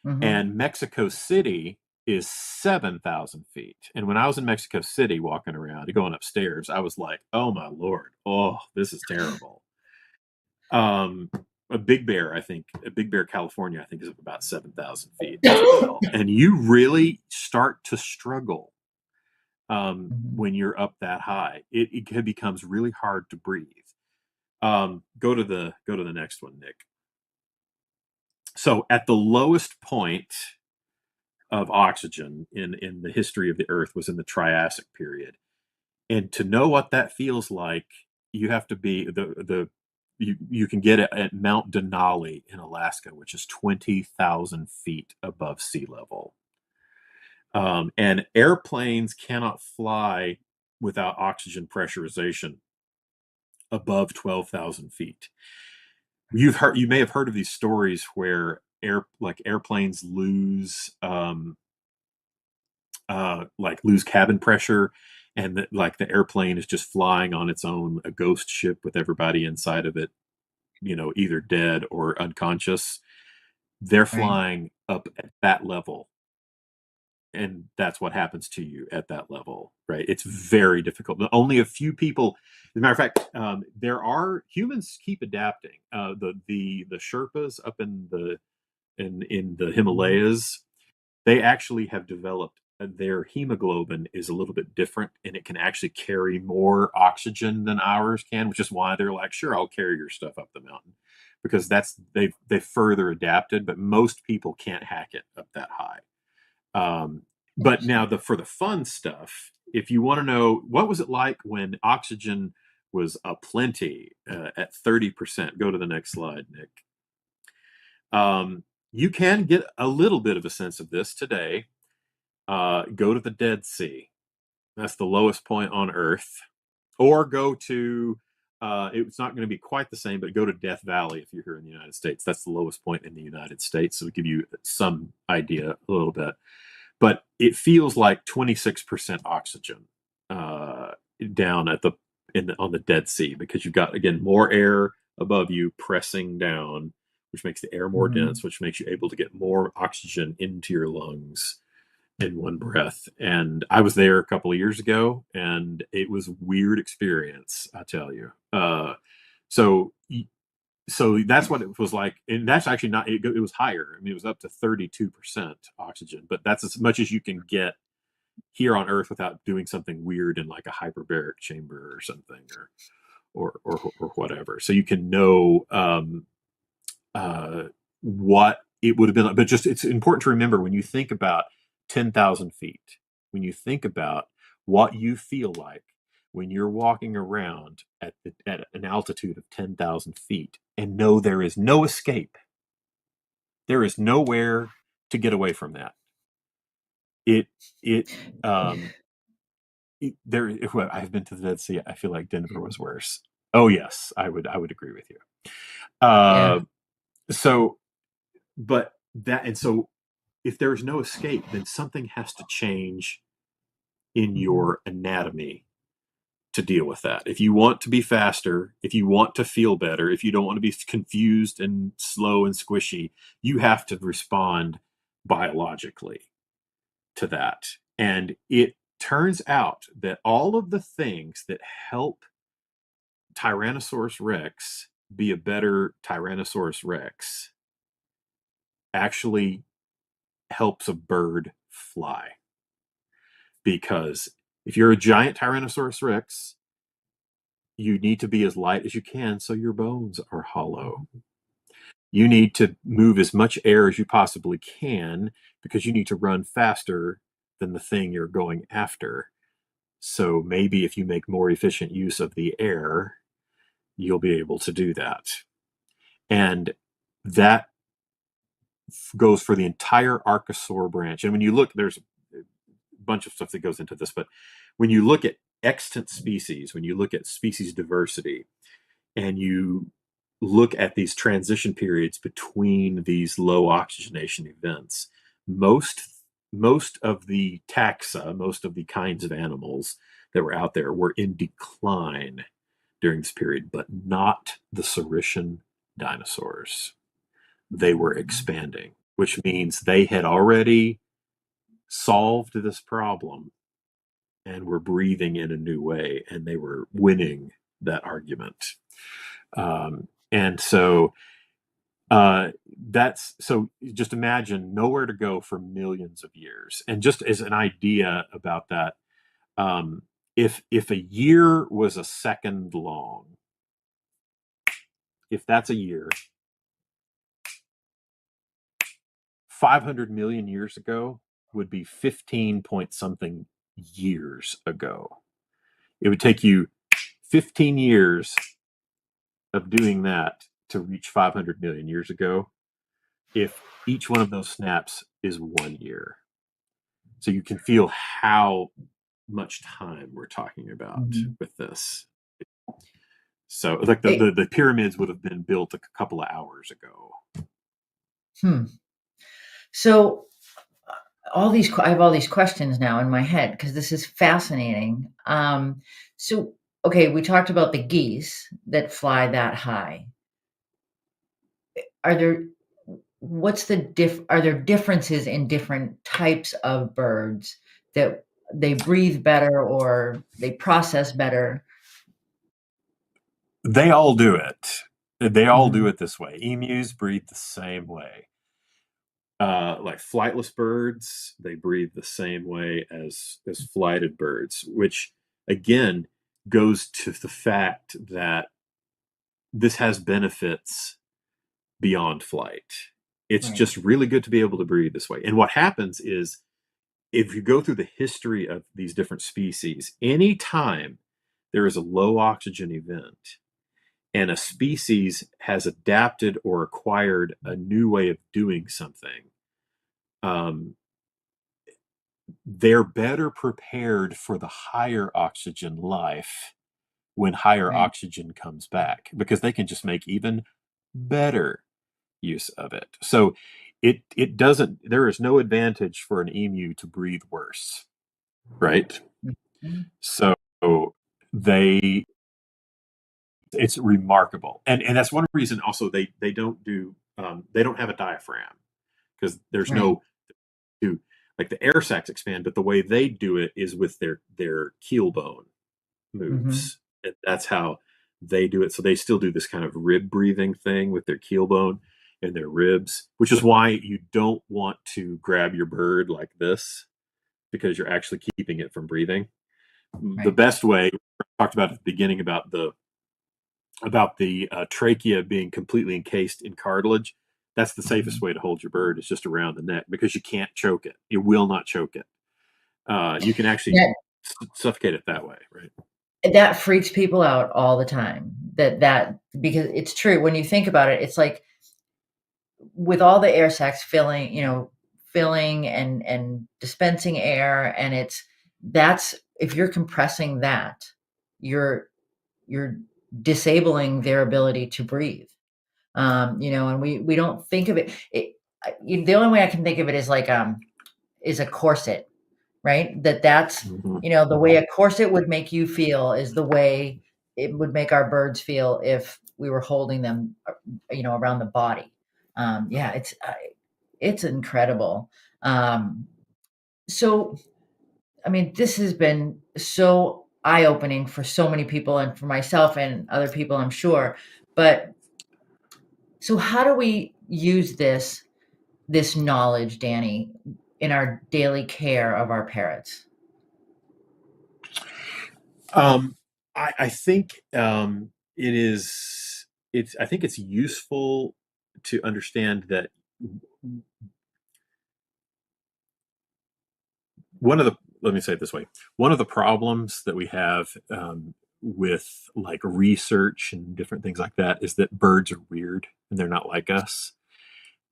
Hmm. And Mexico City is 7,000 feet. And when I was in Mexico City walking around, going upstairs, I was like, oh my Lord, oh, this is terrible. Um, a Big Bear, California, I think is about 7,000 feet as well. And you really start to struggle Mhm. when you're up that high. It becomes really hard to breathe. Go to the next one, Nick. So at the lowest point of oxygen in the history of the Earth was in the Triassic period, and to know what that feels like, you have to be the you can get it at Mount Denali in Alaska, which is 20,000 feet above sea level. And airplanes cannot fly without oxygen pressurization above 12,000 feet. You may have heard of these stories where airplanes lose lose cabin pressure, and that like the airplane is just flying on its own, a ghost ship with everybody inside of it, either dead or unconscious. They're Right. flying up at that level, and that's what happens to you at that level, right? It's very difficult. Only a few people, as a matter of fact, there are humans keep adapting. The Sherpas up in the Himalayas, they actually have developed their hemoglobin is a little bit different, and it can actually carry more oxygen than ours can, which is why they're like, sure, I'll carry your stuff up the mountain, because they've further adapted, but most people can't hack it up that high. But now for the fun stuff, if you want to know what was it like when oxygen was aplenty at 30%, go to the next slide, Nick. You can get a little bit of a sense of this today. Go to the Dead Sea. That's the lowest point on Earth. Or go to, it's not going to be quite the same, but go to Death Valley if you're here in the United States. That's the lowest point in the United States. So it'll give you some idea a little bit. But it feels like 26% oxygen down on the Dead Sea, because you've got, again, more air above you pressing down, which makes the air more Mhm. dense, which makes you able to get more oxygen into your lungs in one breath. And I was there a couple of years ago, and it was a weird experience, I tell you. So so that's what it was like, and that's actually not. It was higher. I mean, it was up to 32% oxygen, but that's as much as you can get here on Earth without doing something weird in like a hyperbaric chamber or something, or whatever. So you can know uh, what it would have been like. But just it's important to remember when you think about 10,000 feet, when you think about what you feel like when you're walking around at an altitude of 10,000 feet, and know there is no escape, there is nowhere to get away from that. It, it, um, well, I've been to the Dead Sea. I feel like Denver was worse. Oh yes, I would agree with you. Uh, Yeah. so, but that, and so if there is no escape, then something has to change in your anatomy to deal with that. If you want to be faster, if you want to feel better, if you don't want to be confused and slow and squishy, you have to respond biologically to that. And it turns out that all of the things that help Tyrannosaurus Rex be a better Tyrannosaurus Rex actually helps a bird fly. Because if you're a giant Tyrannosaurus Rex, you need to be as light as you can so your bones are hollow. You need to move as much air as you possibly can because you need to run faster than the thing you're going after. So maybe if you make more efficient use of the air, you'll be able to do that. And that goes for the entire Archosaur branch. And when you look, there's a bunch of stuff that goes into this, but when you look at extant species, when you look at species diversity, and you look at these transition periods between these low oxygenation events, most most of the taxa, most of the kinds of animals that were out there were in decline during this period, but not the Saurischian dinosaurs. They were expanding, which means they had already solved this problem and were breathing in a new way, and they were winning that argument. And so that's so just imagine nowhere to go for millions of years. And just as an idea about that, um, if a year was a second long, if that's a year, 500 million years ago would be 15 point something years ago. It would take you 15 years of doing that to reach 500 million years ago if each one of those snaps is 1 year. So you can feel how much time we're talking about Mhm. with this. So like Hey, the pyramids would have been built a couple of hours ago. hmm. So I have all these questions now in my head because this is fascinating. So okay, we talked about the geese that fly that high. Are there what's the are there differences in different types of birds that they breathe better or they process better? They all do it. They all do Mhm. it this way. Emus breathe the same way. Like flightless birds, they breathe the same way as flighted birds, which again goes to the fact that this has benefits beyond flight. It's Right. just really good to be able to breathe this way. And what happens is if you go through the history of these different species, anytime there is a low oxygen event and a species has adapted or acquired a new way of doing something, um, they're better prepared for the higher oxygen life when higher Right. oxygen comes back because they can just make even better use of it. So it doesn't there is no advantage for an emu to breathe worse, right? Mhm. So they it's remarkable. And that's one reason also they don't do they don't have a diaphragm because there's Right. no do like the air sacs expand, but the way they do it is with their keel bone Mhm. moves. And that's how they do it. So they still do this kind of rib breathing thing with their keel bone and their ribs, which is why you don't want to grab your bird like this because you're actually keeping it from breathing. The Right. best way we talked about at the beginning about the trachea being completely encased in cartilage. That's the safest Mhm. way to hold your bird. It's just around the neck because you can't choke it. You will not choke it. You can actually That suffocate it that way, right? that freaks people out all the time. That because it's true when you think about it, it's like with all the air sacs filling, filling and dispensing air, and that's if you're compressing that, you're you're disabling their ability to breathe. And we don't think of the only way I can think of it is a corset, right? That's Mm-hmm. the way a corset would make you feel is the way it would make our birds feel if we were holding them, around the body. Yeah, it's incredible. Um, so, I mean, this has been so eye-opening for so many people and for myself and other people, I'm sure. But so how do we use this knowledge, Danny, in our daily care of our parrots? Um, I think it is. It's. I think it's useful to understand that one of the. Let me say it this way. One of the problems that we have with like research and different things like that is that birds are weird and they're not like us.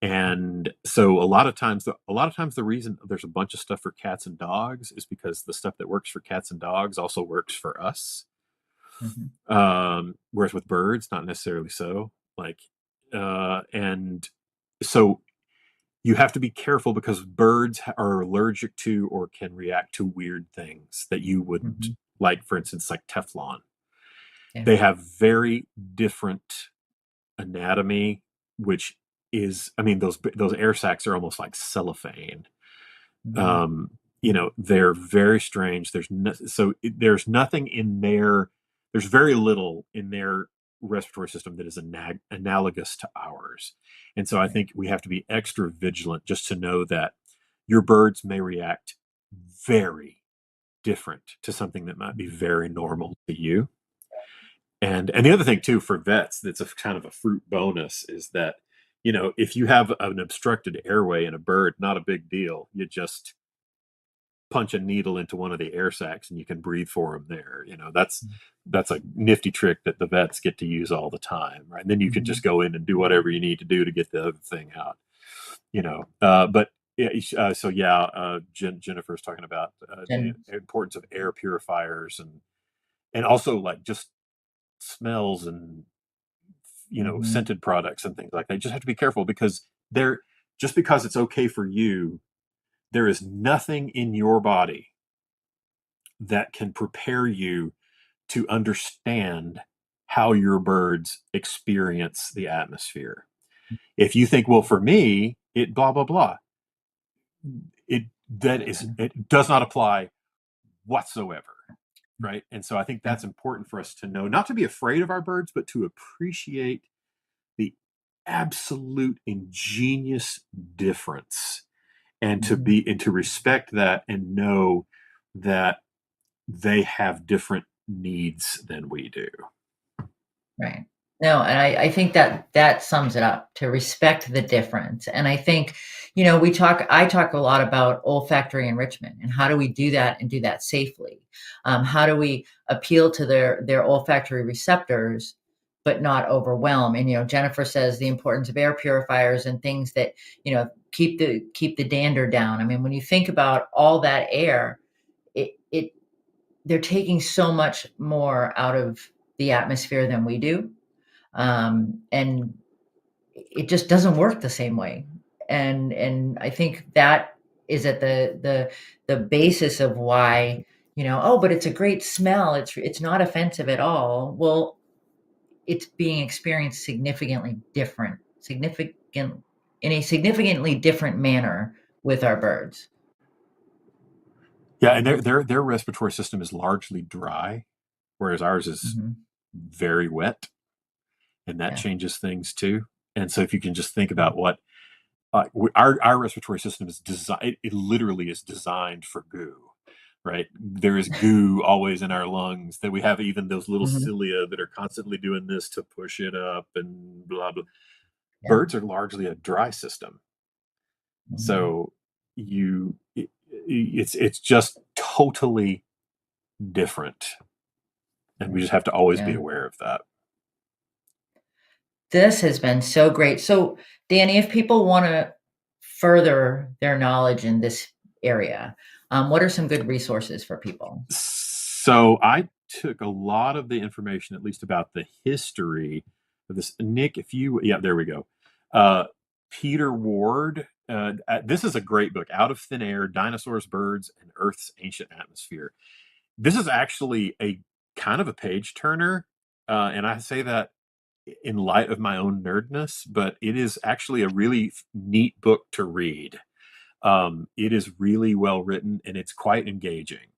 And so a lot of times the reason there's a bunch of stuff for cats and dogs is because the stuff that works for cats and dogs also works for us. Mhm, Whereas with birds, not necessarily so. Like, and so you have to be careful because birds are allergic to or can react to weird things that you wouldn't mhm, like, for instance, like Teflon. yeah, They have very different anatomy, which I mean, those air sacs are almost like cellophane. mhm, um they're very strange. There's nothing in there's very little in their respiratory system that is analogous to ours. And so I right, think we have to be extra vigilant just to know that your birds may react very different to something that might be mhm, very normal to you. And the other thing too for vets that's a kind of a fruit bonus is that if you have an obstructed airway in a bird, not a big deal. You just punch a needle into one of the air sacs and you can breathe for them there. That's a nifty trick that the vets get to use all the time, right? And then you can just mhm, go in and do whatever you need to do to get the other thing out. But Yeah, so yeah, Jennifer's talking about the And importance of air purifiers and also like just smells and mhm, scented products and things like that. You just have to be careful because they're just because it's okay for you, there is nothing in your body that can prepare you to understand how your birds experience the atmosphere. If you think, well, for me, it blah blah blah, it it does not apply whatsoever, right? And so I think yeah, that's important for us to know, not to be afraid of our birds, but to appreciate the absolute ingenious difference, and mhm. to respect that and know that they have different needs than we do. Right. No, and I think that that sums it up, to respect the difference. And I think, I talk a lot about olfactory enrichment and how do we do that and do that safely? How do we appeal to their olfactory receptors, but not overwhelm? And Jennifer says the importance of air purifiers and things that keep the dander down. I mean, when you think about all that air, it they're taking so much more out of the atmosphere than we do, and it just doesn't work the same way. And I think that is at the basis of why, oh, but it's a great smell. It's not offensive at all. Well, it's being experienced significant in a significantly different manner with our birds. Yeah, and their respiratory system is largely dry, whereas ours is Hmm. very wet, and that Yeah. changes things too. And so if you can just think Mhm. about what our respiratory system is designed, it literally is designed for goo, right? There is goo always in our lungs, that we have even those little Mhm. cilia that are constantly doing this to push it up and blah blah. Yeah. Birds are largely a dry system, Mhm. so it's just totally different, and we Yeah. just have to always be Yeah. aware of that. This has been so great. So, Danny, if people wanna further their knowledge in this area, what are some good resources for people? So I took a lot of the information, at least about the history of this. Nick, if you, yeah, there we go. Uh, Peter Ward. This is a great book, Out of Thin Air: Dinosaurs, Birds, and Earth's Ancient Atmosphere. This is actually a kind of a page turner, and I say that in light of my own nerdness, but it is actually a really neat book to read. It is really well written and it's quite engaging.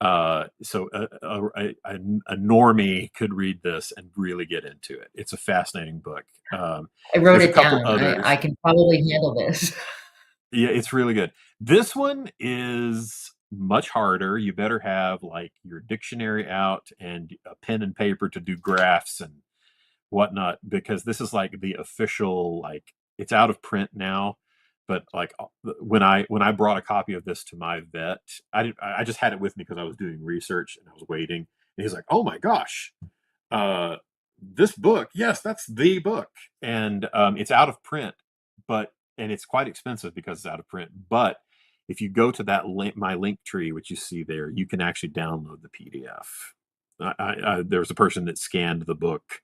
So a normie could read this and really get into it. It's a fascinating book. I wrote There's a it couple down. I others. can probably handle this. Yeah, it's really good. This one is much harder. You better have like your dictionary out and a pen and paper to do graphs and whatnot, because this is like the official, like, it's out of print now, but like when I brought a copy of this to my vet, I just had it with me because I was doing research and I was waiting, and he's like, oh my gosh, uh this book, yes, that's the book. And it's out of print, but and it's quite expensive because it's out of print, but if you go to that link, my link tree, which you see there, you can actually download the PDF. There was a person that scanned the book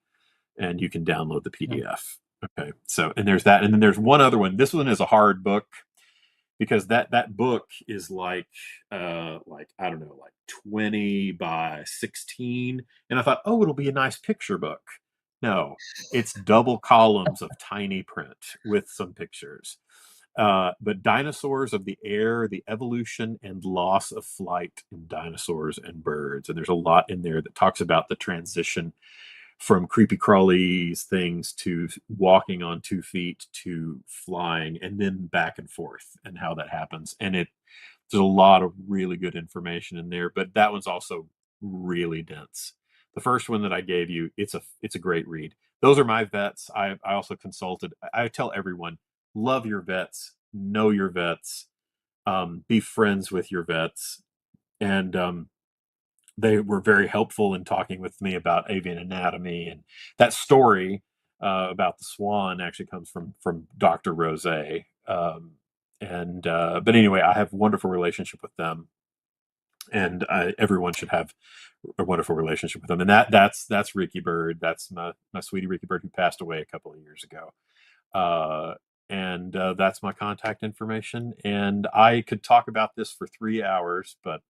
and you can download the Yeah. PDF. Okay, so and there's that, and then there's one other one. This one is a hard book because that book is like I don't know, like 20 by 16, and I thought, oh, it'll be a nice picture book. No, it's double columns of tiny print with some pictures. But Dinosaurs of the Air: The Evolution and Loss of Flight in Dinosaurs and Birds. And there's a lot in there that talks about the transition from creepy crawly things to walking on 2 feet to flying and then back and forth, and how that happens. And there's a lot of really good information in there, but that one's also really dense. The first one that I gave you, it's a great read. Those are my vets. I also consulted. I tell everyone, love your vets, know your vets, be friends with your vets. And they were very helpful in talking with me about avian anatomy, and that story about the swan actually comes from Dr. Rose. And but anyway, I have a wonderful relationship with them, and everyone should have a wonderful relationship with them. And that's Ricky Bird. That's my sweetie Ricky Bird, who passed away a couple of years ago. Uh, and that's my contact information. And I could talk about this for 3 hours, but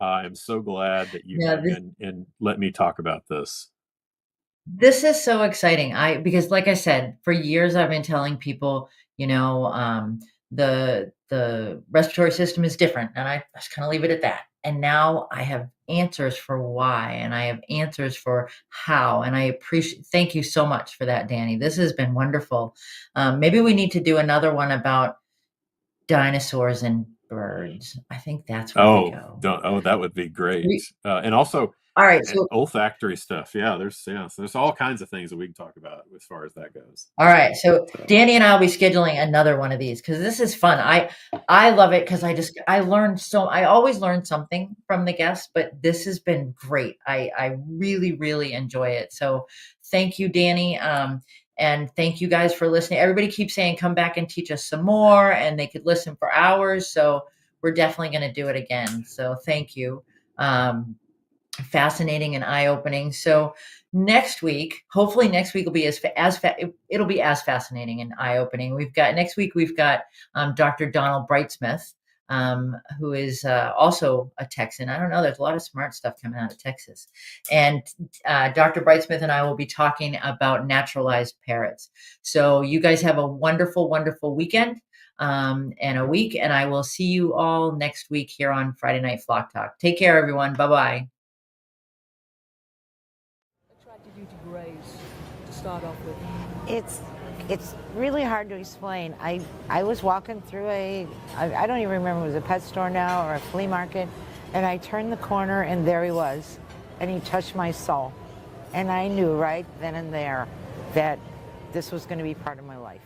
I'm so glad that you Yeah, had me and let me talk about this. this is so exciting. Because like I said, for years I've been telling people, the respiratory system is different, and I just kind of leave it at that. And now I have answers for why, and I have answers for how, and I appreciate. Thank you so much for that, Danny. This has been wonderful. Maybe we need to do another one about dinosaurs and birds. I think that's where we Oh, go. oh, that would be great. We, And also all right, so olfactory stuff. So there's all kinds of things that we can talk about as far as that goes. all right, so So, Danny and I will be scheduling another one of these because this is fun. I love it because I learned so I always learn something from the guests, but this has been great. I really really enjoy it. So thank you, Danny, and thank you guys for listening. Everybody keeps saying come back and teach us some more, and they could listen for hours. So we're definitely going to do it again. So thank you. Fascinating and eye-opening. So next week, hopefully next week will be it'll be as fascinating and eye-opening. Next week we've got Dr. Donald Brightsmith, who is also a Texan. I don't know. There's a lot of smart stuff coming out of Texas, and Dr. Brightsmith and I will be talking about naturalized parrots. So you guys have a wonderful, wonderful weekend. And a week, and I will see you all next week here on Friday Night Flock Talk. Take care, everyone. Bye bye. Attracted you to grays to start off with? It's really hard to explain. I was walking through I don't even remember if it was a pet store now or a flea market, and I turned the corner and there he was, and he touched my soul, and I knew right then and there that this was going to be part of my life.